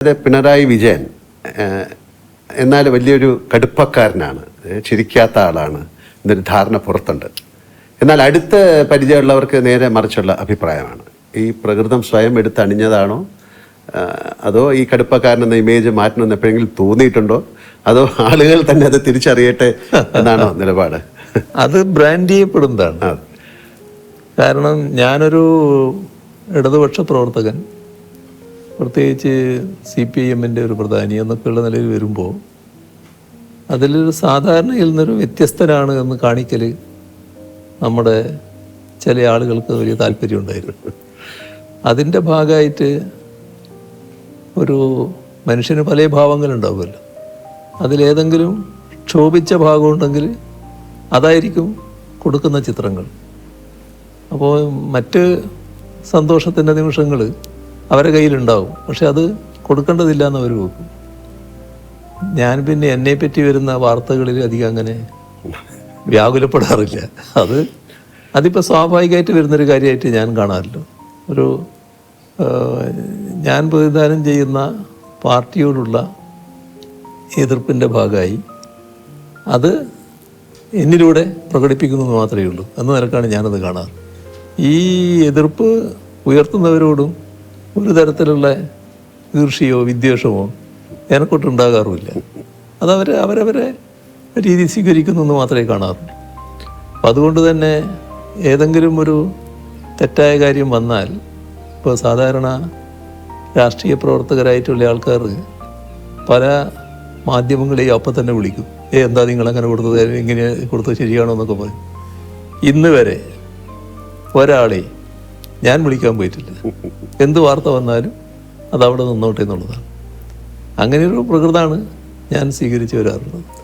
പിണറായി വിജയൻ എന്നാൽ വലിയൊരു കടുപ്പക്കാരനാണ്, ചിരിക്കാത്ത ആളാണ് എന്നൊരു ധാരണ പുറത്തുണ്ട്. എന്നാൽ അടുത്ത പരിചയമുള്ളവർക്ക് നേരെ മറിച്ചുള്ള അഭിപ്രായമാണ്. ഈ പ്രകൃതം സ്വയം എടുത്തണിഞ്ഞതാണോ, അതോ ഈ കടുപ്പക്കാരനെന്ന ഇമേജ് മാറ്റണമെന്ന് എപ്പോഴെങ്കിലും തോന്നിയിട്ടുണ്ടോ, അതോ ആളുകൾ തന്നെ അത് തിരിച്ചറിയട്ടെ എന്നാണോ നിലപാട്? അത് ബ്രാൻഡ് ചെയ്യപ്പെടുന്നതാണ്. കാരണം ഞാനൊരു ഇടതുപക്ഷ പ്രവർത്തകൻ, പ്രത്യേകിച്ച് CPIM-ൻ്റെ ഒരു പ്രധാനി എന്നൊക്കെയുള്ള നിലയിൽ വരുമ്പോൾ അതിലൊരു സാധാരണയിൽ നിന്നൊരു വ്യത്യസ്തനാണ് എന്ന് കാണിക്കൽ നമ്മുടെ ചില ആളുകൾക്ക് വലിയ താല്പര്യമുണ്ടായിരുന്നു. അതിൻ്റെ ഭാഗമായിട്ട് ഒരു മനുഷ്യന് പല ഭാവങ്ങളുണ്ടാവുമല്ലോ, അതിലേതെങ്കിലും ക്ഷോഭിച്ച ഭാഗമുണ്ടെങ്കിൽ അതായിരിക്കും കൊടുക്കുന്ന ചിത്രങ്ങൾ. അപ്പോൾ മറ്റ് സന്തോഷത്തിൻ്റെ നിമിഷങ്ങൾ അവരുടെ കയ്യിലുണ്ടാവും, പക്ഷെ അത് കൊടുക്കേണ്ടതില്ല എന്ന് അവർ വെക്കും. ഞാൻ പിന്നെ എന്നെപ്പറ്റി വരുന്ന വാർത്തകളിൽ അധികം അങ്ങനെ വ്യാകുലപ്പെടാറില്ല. അതിപ്പോൾ സ്വാഭാവികമായിട്ട് വരുന്നൊരു കാര്യമായിട്ട് ഞാൻ കാണാറില്ല. ഞാൻ പ്രതിദാനം ചെയ്യുന്ന പാർട്ടിയോടുള്ള എതിർപ്പിൻ്റെ ഭാഗമായി അത് എന്നിലൂടെ പ്രകടിപ്പിക്കുന്നു മാത്രമേ ഉള്ളൂ എന്ന നിലക്കാണ് ഞാനത് കാണാറ്. ഈ എതിർപ്പ് ഉയർത്തുന്നവരോടും ഒരു തരത്തിലുള്ള ഈർഷ്യയോ വിദ്വേഷമോ എനക്കൊട്ടുണ്ടാകാറുമില്ല. അവരവരെ രീതി സ്വീകരിക്കുന്നു എന്ന് മാത്രമേ കാണാറുള്ളൂ. അപ്പം അതുകൊണ്ട് തന്നെ ഏതെങ്കിലും ഒരു തെറ്റായ കാര്യം വന്നാൽ, ഇപ്പോൾ സാധാരണ രാഷ്ട്രീയ പ്രവർത്തകരായിട്ടുള്ള ആൾക്കാർ പല മാധ്യമങ്ങളെയും അപ്പം തന്നെ വിളിക്കും. എന്താ നിങ്ങളങ്ങനെ കൊടുത്തത്, ഇങ്ങനെ കൊടുത്തത് ശരിയാണോ എന്നൊക്കെ പറയും. ഇന്ന് വരെ ഒരാളെ ഞാൻ വിളിക്കാൻ പോയിട്ടില്ല. എന്ത് വാർത്ത വന്നാലും അതവിടെ നിന്നോട്ടെ എന്നുള്ളതാണ്. അങ്ങനെയൊരു പ്രകൃതമാണ് ഞാൻ സ്വീകരിച്ചു വരാറുള്ളത്.